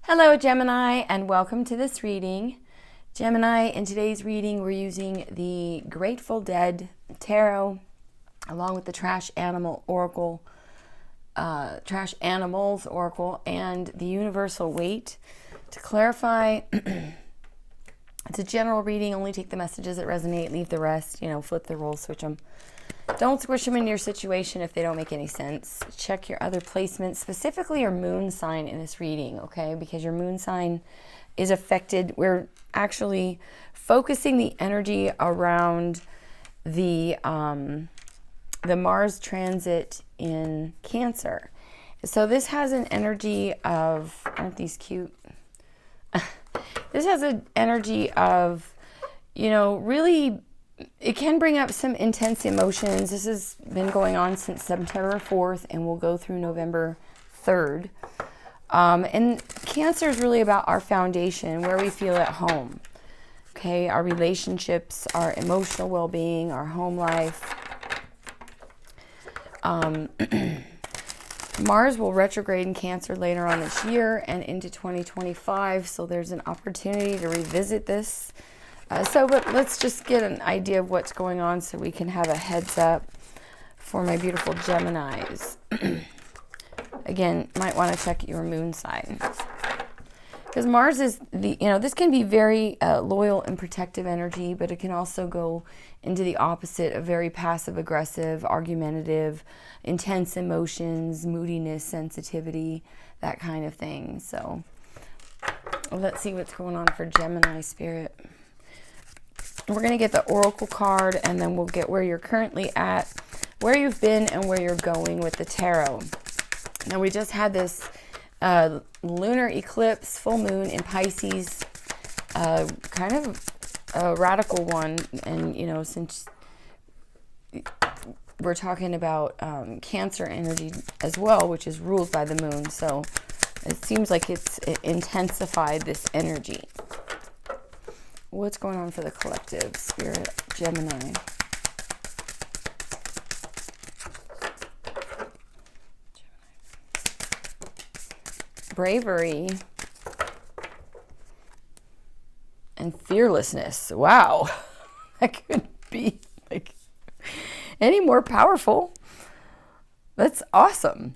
Hello Gemini, and welcome to this reading. Gemini, in today's reading we're using the Grateful Dead Tarot along with the Trash Animals Oracle, and the Universal Weight. To clarify, it's a general reading. Only take the messages that resonate, leave the rest, flip the roles, switch them. Don't squish them in your situation if they don't make any sense. Check your other placements, specifically your moon sign in this reading, okay? Because your moon sign is affected. We're actually focusing the energy around the Mars transit in Cancer. So this has an energy of, aren't these cute? This has an energy of, really, it can bring up some intense emotions. This has been going on since September 4th and will go through November 3rd. And Cancer is really about our foundation, where we feel at home. Okay, our relationships, our emotional well-being, our home life. Mars will retrograde in Cancer later on this year and into 2025, so there's an opportunity to revisit this. But let's just get an idea of what's going on so we can have a heads up for my beautiful Geminis. Again, might want to check your moon sign. Because Mars is this can be very loyal and protective energy, but it can also go into the opposite of very passive aggressive, argumentative, intense emotions, moodiness, sensitivity, that kind of thing. So let's see what's going on for Gemini spirit. We're going to get the Oracle card, and then we'll get where you're currently at, where you've been, and where you're going with the tarot. Now, we just had this lunar eclipse, full moon in Pisces, kind of a radical one. And, since we're talking about Cancer energy as well, which is ruled by the moon, so it seems like it intensified this energy. What's going on for the collective spirit, Gemini? Bravery and fearlessness. Wow. That could be like any more powerful. That's awesome.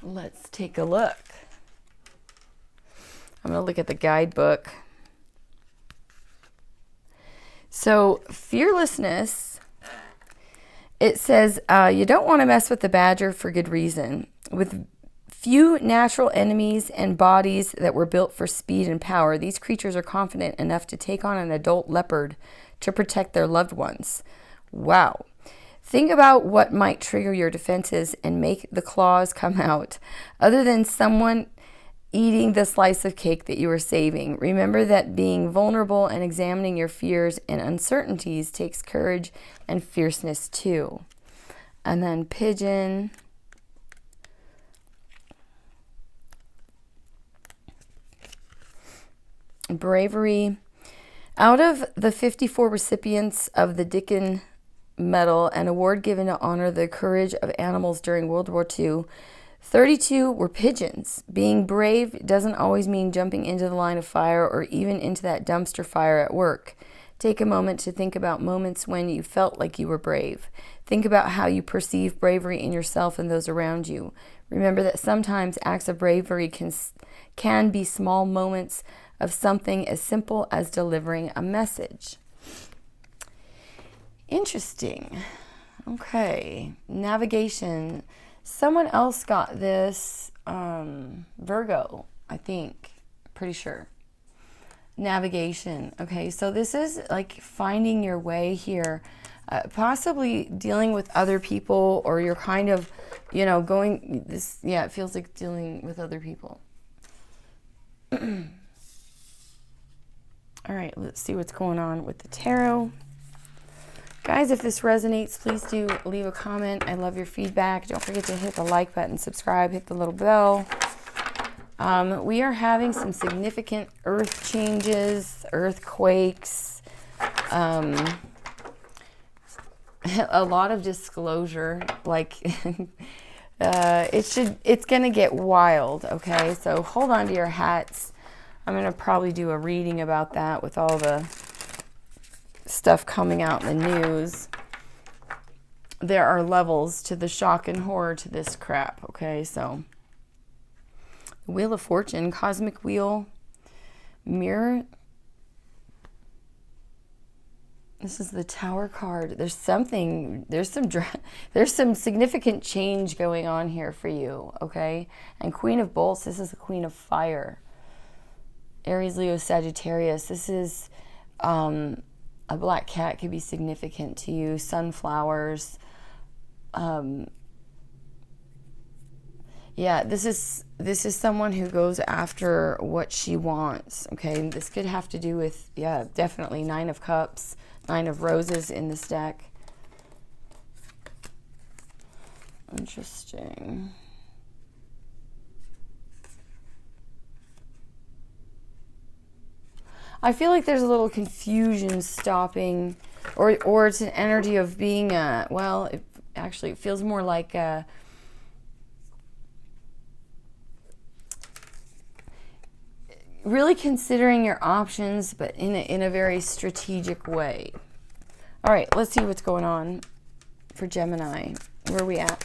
Let's take a look. I'm going to look at the guidebook. So fearlessness, it says, you don't want to mess with the badger for good reason. With few natural enemies and bodies that were built for speed and power, these creatures are confident enough to take on an adult leopard to protect their loved ones. Wow. Think about what might trigger your defenses and make the claws come out, other than someone eating the slice of cake that you were saving. Remember that being vulnerable and examining your fears and uncertainties takes courage and fierceness too. And then pigeon. Bravery. Out of the 54 recipients of the Dickin Medal, an award given to honor the courage of animals during World War II, 32 were pigeons. Being brave doesn't always mean jumping into the line of fire or even into that dumpster fire at work. Take a moment to think about moments when you felt like you were brave. Think about how you perceive bravery in yourself and those around you. Remember that sometimes acts of bravery can be small moments of something as simple as delivering a message. Interesting. Okay. Navigation. Someone else got this, Virgo, I think, pretty sure. Navigation. Okay, so this is like finding your way here, possibly dealing with other people, or you're kind of, going this, it feels like dealing with other people. All right, let's see what's going on with the tarot. Guys, if this resonates, please do leave a comment. I love your feedback. Don't forget to hit the like button, subscribe, hit the little bell. We are having some significant earth changes, earthquakes, a lot of disclosure, like It's going to get wild, okay? So hold on to your hats. I'm going to probably do a reading about that with all the stuff coming out in the news. There are levels to the shock and horror to this crap, okay? So, Wheel of Fortune, Cosmic Wheel, Mirror. This is the Tower card. There's some significant change going on here for you, okay? And Queen of Bolts, this is the Queen of Fire. Aries, Leo, Sagittarius. This is a black cat could be significant to you. Sunflowers. Yeah, this is someone who goes after what she wants, okay? This could have to do with, yeah, definitely Nine of Cups, Nine of Roses in this deck. Interesting. I feel like there's a little confusion stopping, or it's an energy of being well, it feels more like really considering your options, but in a very strategic way. All right, let's see what's going on for Gemini. Where are we at?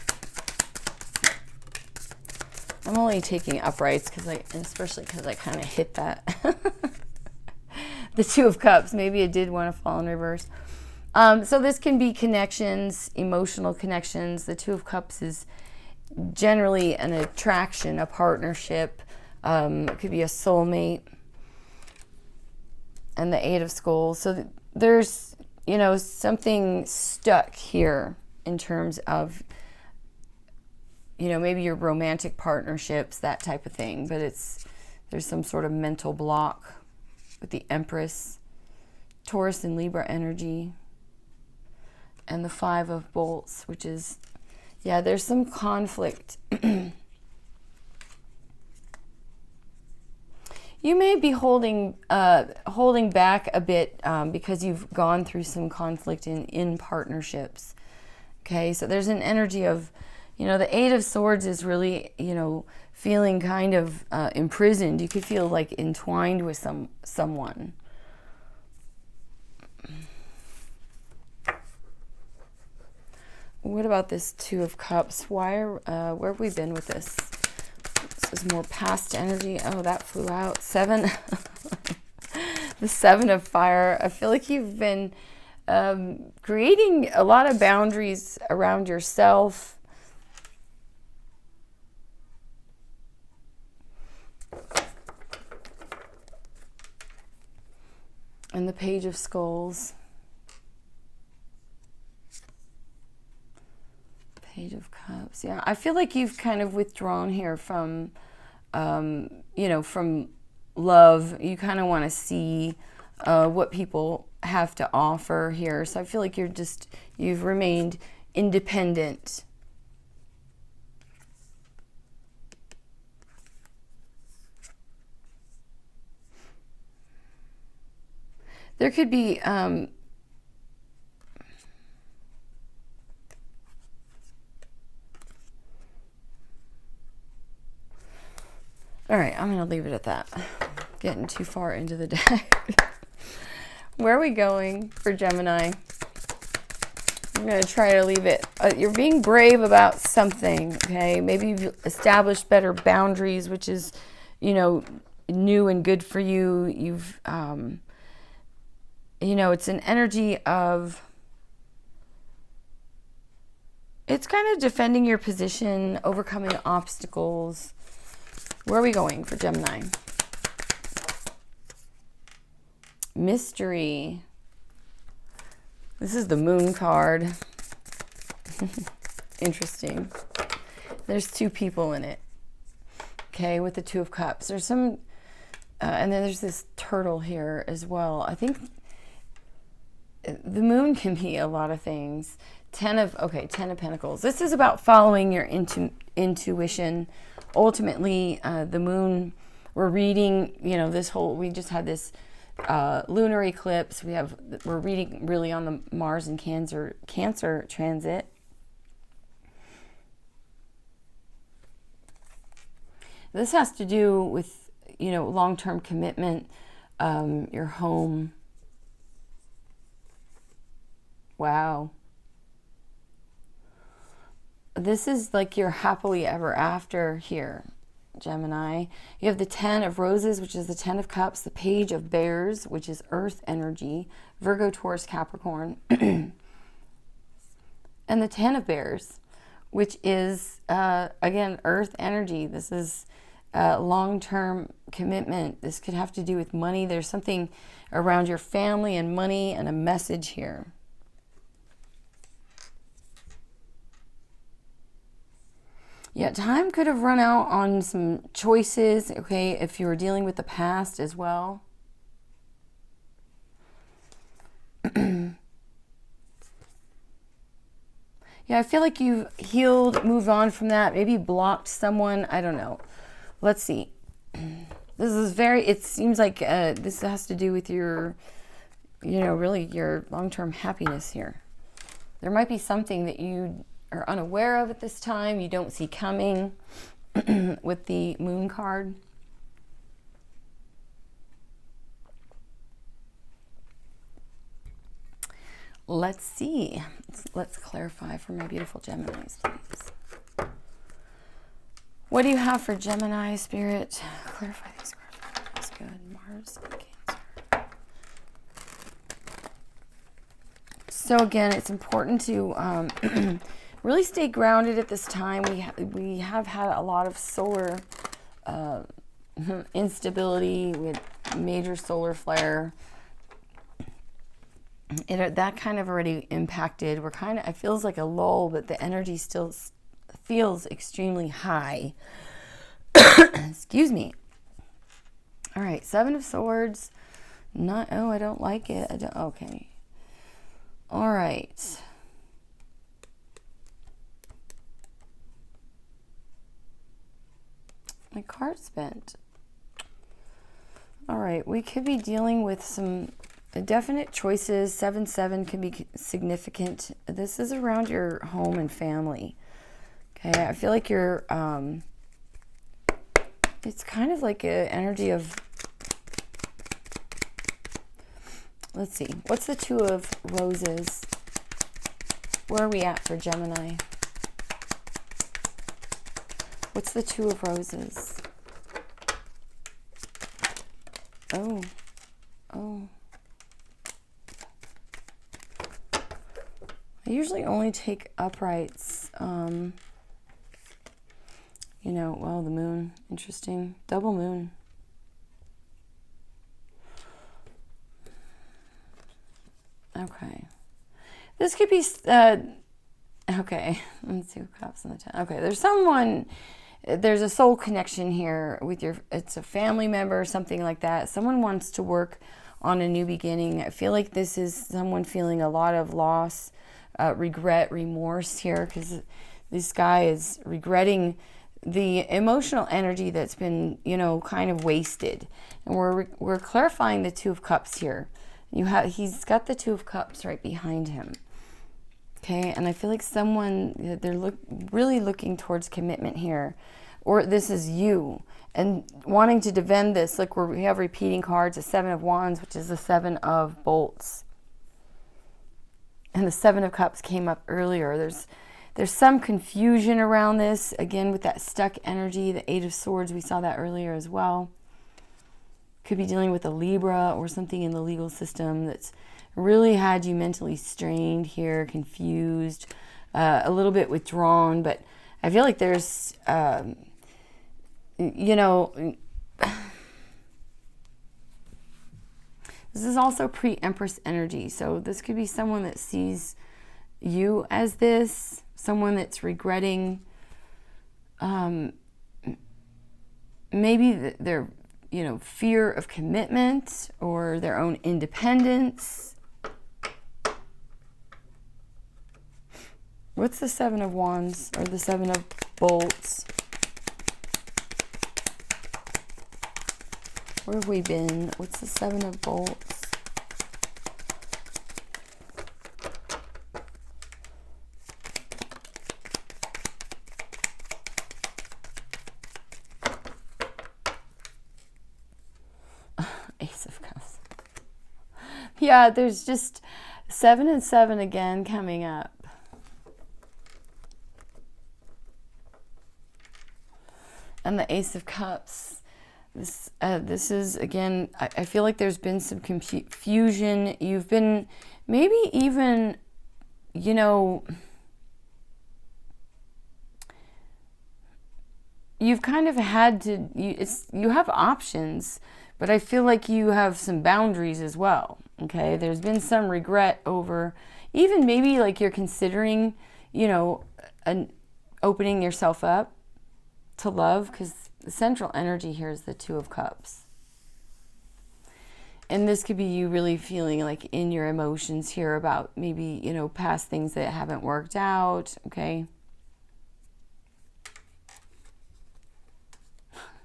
I'm only taking uprights especially because I kind of hit that. The Two of Cups. Maybe it did want to fall in reverse. So this can be connections, emotional connections. The Two of Cups is generally an attraction, a partnership. It could be a soulmate. And the Eight of Skulls. So there's, something stuck here in terms of, maybe your romantic partnerships, that type of thing. But there's some sort of mental block with the Empress, Taurus and Libra energy, and the Five of Bolts, which is, yeah, there's some conflict. You may be holding back a bit because you've gone through some conflict in partnerships. Okay, so there's an energy of, the Eight of Swords is really, feeling kind of imprisoned. You could feel like entwined with someone. What about this Two of Cups? Where have we been with this? This is more past energy. Oh, that flew out. Seven. The Seven of Fire. I feel like you've been creating a lot of boundaries around yourself. And the Page of Skulls. Page of Cups. Yeah, I feel like you've kind of withdrawn here from, from love. You kind of want to see what people have to offer here. So I feel like you've remained independent. There could be all right, I'm going to leave it at that. Getting too far into the deck. Where are we going for Gemini? I'm going to try to leave it. You're being brave about something, okay? Maybe you've established better boundaries, which is, new and good for you. You've, it's an energy of, it's kind of defending your position, overcoming obstacles. Where are we going for Gemini? Mystery. This is the Moon card. Interesting. There's two people in it. Okay, with the Two of Cups. There's some, and then there's this turtle here as well. I think the Moon can be a lot of things. Ten of Pentacles. This is about following your intuition. Ultimately, the Moon, we're reading, we just had this lunar eclipse. We're reading really on the Mars and Cancer transit. This has to do with, you know, long-term commitment, your home. Wow. This is like your happily ever after here, Gemini. You have the 10 of Roses, which is the 10 of Cups, the Page of Bears, which is Earth energy, Virgo, Taurus, Capricorn, and the 10 of Bears, which is, again, Earth energy. This is long-term commitment. This could have to do with money. There's something around your family and money and a message here. Yeah, time could have run out on some choices, okay, if you were dealing with the past as well. Yeah, I feel like you've healed, moved on from that, maybe blocked someone, I don't know. Let's see. This is very, it seems like this has to do with your, you know, really your long-term happiness here. There might be something that you are unaware of at this time, you don't see coming with the Moon card. Let's see. Let's clarify for my beautiful Geminis, please. What do you have for Gemini, Spirit? Clarify these cards. That's good. Mars and Cancer. So again, it's important to really stay grounded at this time. We have had a lot of solar instability with major solar flare. That kind of already impacted. We're kind of, it feels like a lull, but the energy still feels extremely high. Excuse me. All right, 7 of Swords. Not, oh, I don't like it. I don't, okay. All right. My card spent. All right, we could be dealing with some definite choices. 7-7 can be significant. This is around your home and family. Okay, I feel like you're, it's kind of like an energy of, let's see, what's the 2 of Roses? Where are we at for Gemini? What's the 2 of Roses? Oh, oh. I usually only take uprights. You know, well, the Moon, interesting. Double Moon. Okay. This could be, okay, let's see, Cups and the 10. Okay, there's a soul connection here with it's a family member or something like that. Someone wants to work on a new beginning. I feel like this is someone feeling a lot of loss, regret, remorse here, because this guy is regretting the emotional energy that's been, you know, kind of wasted. And we're clarifying the 2 of Cups here. He's got the 2 of Cups right behind him. Okay, and I feel like they're really looking towards commitment here. Or this is you, and wanting to defend this. Like we have repeating cards, a 7 of Wands, which is the 7 of Bolts. And the 7 of Cups came up earlier. There's some confusion around this. Again, with that stuck energy, the 8 of Swords, we saw that earlier as well. Could be dealing with a Libra or something in the legal system that's really had you mentally strained here, confused, a little bit withdrawn. But I feel like there's, you know, this is also pre-Empress energy. So this could be someone that sees you as this, someone that's regretting maybe their, you know, fear of commitment or their own independence. What's the 7 of Wands or the 7 of Bolts? Where have we been? What's the 7 of Bolts? Yeah, there's just 7 and 7 again coming up. And the Ace of Cups. This is, again, I feel like there's been some confusion. You've been maybe even, you know, you've kind of had to, you have options, but I feel like you have some boundaries as well, okay? There's been some regret over, even maybe like you're considering, you know, opening yourself up to love, because the central energy here is the Two of Cups. And this could be you really feeling like in your emotions here about maybe, you know, past things that haven't worked out, okay?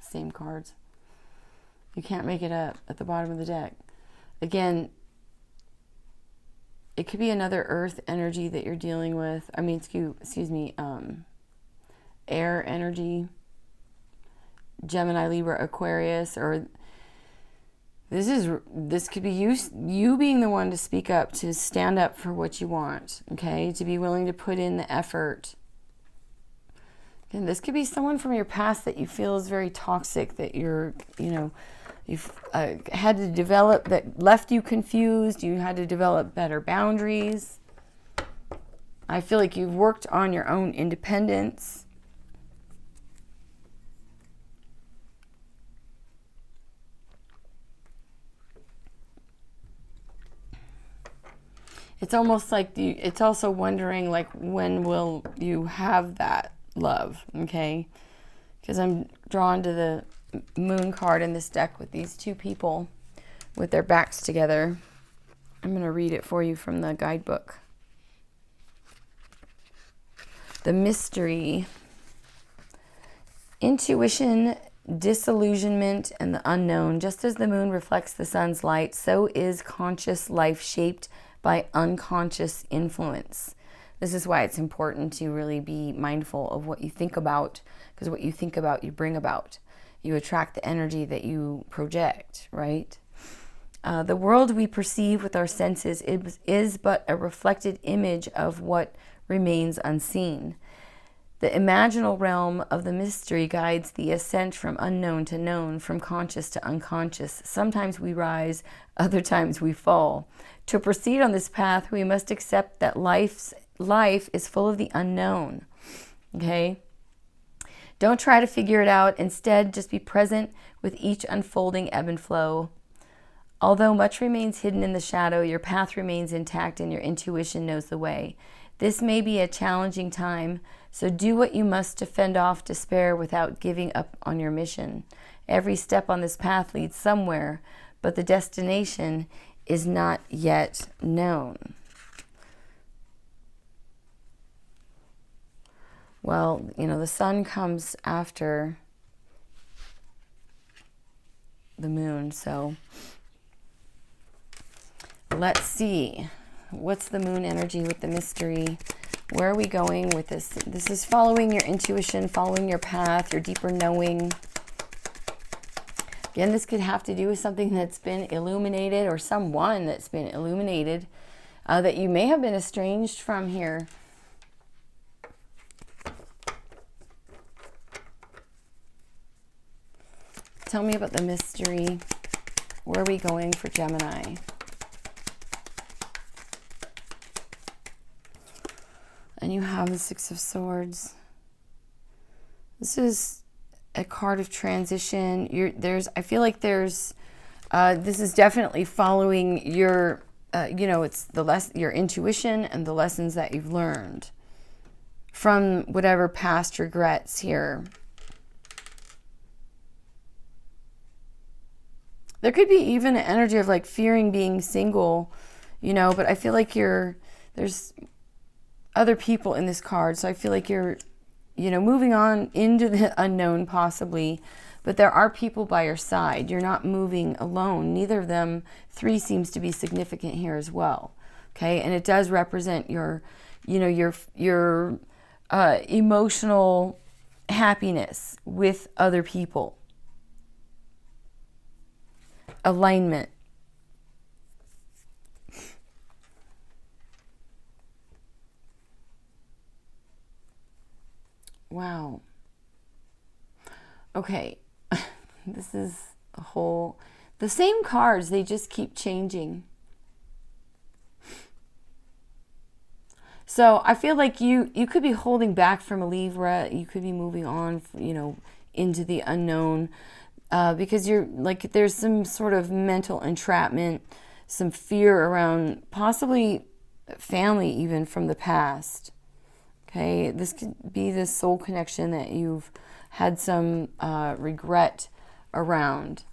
Same cards. You can't make it up at the bottom of the deck. Again, it could be another earth energy that you're dealing with. I mean, excuse me, air energy. Gemini, Libra, Aquarius, or this could be you being the one to speak up, to stand up for what you want, okay? To be willing to put in the effort. And this could be someone from your past that you feel is very toxic, that you've had to develop, that left you confused. You had to develop better boundaries. I feel like you've worked on your own independence. It's almost like it's also wondering, like, when will you have that love, okay? Because I'm drawn to the Moon card in this deck with these two people with their backs together. I'm going to read it for you from the guidebook. The mystery, intuition, disillusionment, and the unknown. Just as the moon reflects the sun's light, so is conscious life shaped by unconscious influence. This is why it's important to really be mindful of what you think about, because what you think about, you bring about. You attract the energy that you project, right? The world we perceive with our senses is but a reflected image of what remains unseen. The imaginal realm of the mystery guides the ascent from unknown to known, from conscious to unconscious. Sometimes we rise, other times we fall. To proceed on this path, we must accept that life is full of the unknown, okay? Don't try to figure it out. Instead, just be present with each unfolding ebb and flow. Although much remains hidden in the shadow, your path remains intact and your intuition knows the way. This may be a challenging time, so do what you must to fend off despair without giving up on your mission. Every step on this path leads somewhere, but the destination is not yet known. Well, you know, the sun comes after the moon, so let's see. What's the moon energy with the mystery? Where are we going with this? This is following your intuition, following your path, your deeper knowing. Again, this could have to do with something that's been illuminated, or someone that's been illuminated that you may have been estranged from here. Tell me about the mystery. Where are we going for Gemini? And you have the Six of Swords. This is a card of transition. I feel like this is definitely following your, it's your intuition and the lessons that you've learned from whatever past regrets here. There could be even an energy of like fearing being single, but I feel like there's other people in this card. So I feel like you're, moving on into the unknown possibly, but there are people by your side. You're not moving alone. Neither of them. 3 seems to be significant here as well. Okay. And it does represent your emotional happiness with other people. Alignment. Wow. Okay. This is a whole... The same cards, they just keep changing. So I feel like you could be holding back from a Libra. You could be moving on, into the unknown. Because you're like, there's some sort of mental entrapment, some fear around possibly family even from the past. Okay, this could be this soul connection that you've had some regret around.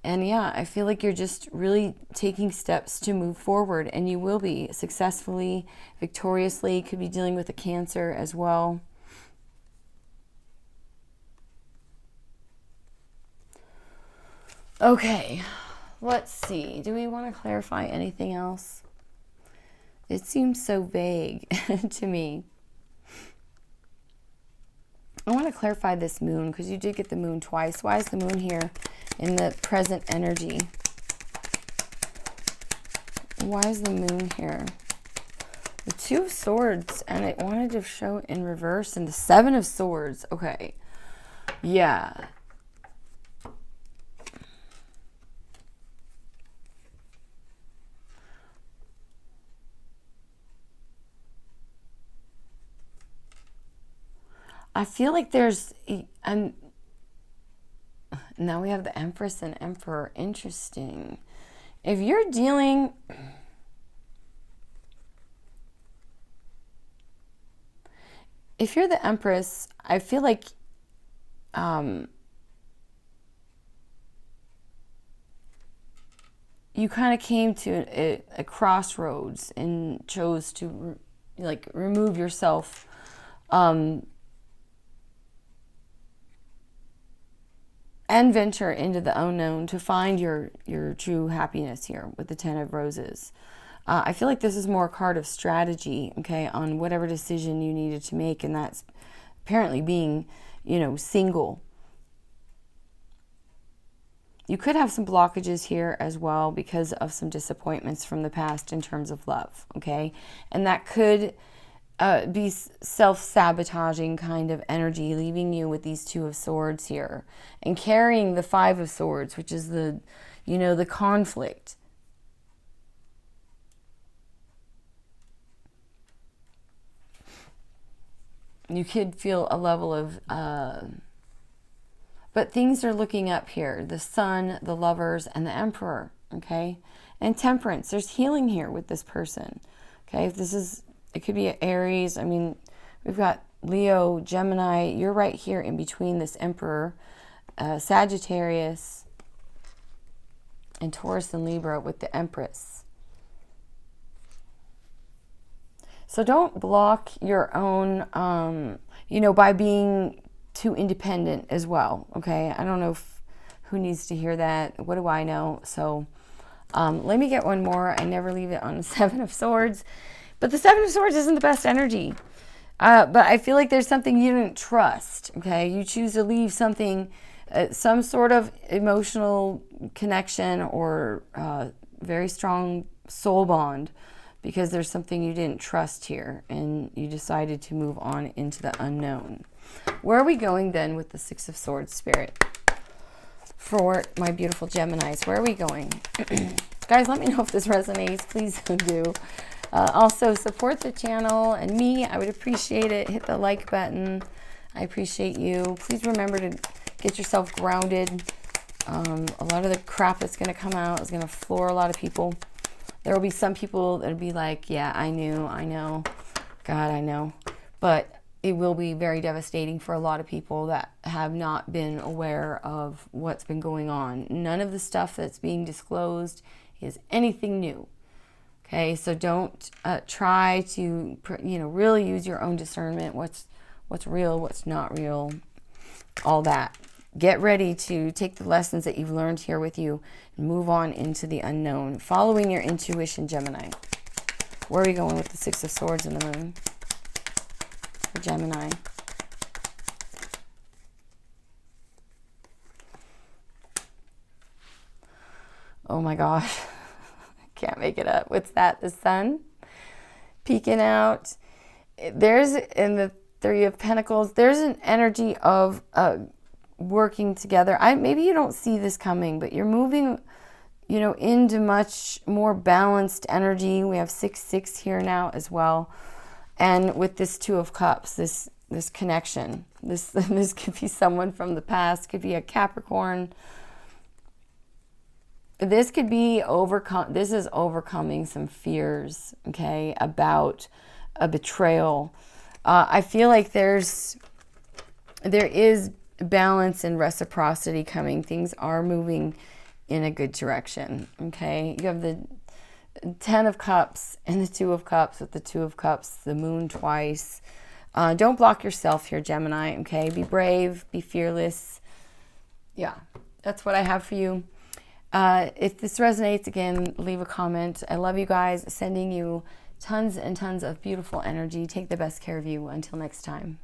And yeah, I feel like you're just really taking steps to move forward, and you will be successfully, victoriously. Could be dealing with a Cancer as well. Okay, let's see. Do we want to clarify anything else? It seems so vague to me. I want to clarify this moon, because you did get the moon twice. Why is the moon here in the present energy? Why is the moon here? The Two of Swords, and it wanted to show in reverse, and the Seven of Swords. Okay. Yeah. I feel like there's, and now we have the Empress and Emperor. Interesting. If you're dealing, if you're the Empress, I feel like you kind of came to a crossroads and chose to remove yourself and venture into the unknown to find your true happiness here with the Ten of Roses. I feel like this is more a card of strategy, okay, on whatever decision you needed to make, and that's apparently being, single. You could have some blockages here as well because of some disappointments from the past in terms of love, okay? And that could be self-sabotaging kind of energy, leaving you with these Two of Swords here and carrying the Five of Swords, which is the conflict. You could feel a level of but things are looking up here. The Sun, the Lovers, and the Emperor, okay? And Temperance. There's healing here with this person, okay? If this is, it could be an Aries. I mean, we've got Leo, Gemini. You're right here in between this Emperor, Sagittarius, and Taurus and Libra with the Empress. So don't block your own, by being too independent as well, okay? I don't know who needs to hear that. What do I know? So let me get one more. I never leave it on the Seven of Swords. But the Seven of Swords isn't the best energy. But I feel like there's something you didn't trust, okay? You choose to leave something, some sort of emotional connection or very strong soul bond, because there's something you didn't trust here and you decided to move on into the unknown. Where are we going then with the Six of Swords, Spirit? For my beautiful Geminis, where are we going? Guys, let me know if this resonates. Please do. Also, support the channel and me. I would appreciate it. Hit the like button. I appreciate you. Please remember to get yourself grounded. A lot of the crap that's going to come out is going to floor a lot of people. There will be some people that will be like, yeah, I know. God, I know. But it will be very devastating for a lot of people that have not been aware of what's been going on. None of the stuff that's being disclosed is anything new. Okay, so don't try to, really use your own discernment. What's real, what's not real, all that. Get ready to take the lessons that you've learned here with you and move on into the unknown. Following your intuition, Gemini. Where are we going with the Six of Swords in the Moon? For Gemini. Oh my gosh. Can't make it up. What's that? The Sun peeking out. there's, in the Three of Pentacles, there's an energy of working together. Maybe you don't see this coming, but you're moving, you know, into much more balanced energy. We have 6-6 here now as well. And with this Two of Cups, this connection, this could be someone from the past, could be a Capricorn. This could be this is overcoming some fears, okay, about a betrayal. I feel like there is balance and reciprocity coming. Things are moving in a good direction, okay? You have the 10 of Cups and the Two of Cups. With the Two of Cups, the Moon twice. Don't block yourself here, Gemini, okay? Be brave, be fearless. Yeah, that's what I have for you. If this resonates, again, leave a comment. I love you guys. Sending you tons and tons of beautiful energy. Take the best care of you. Until next time.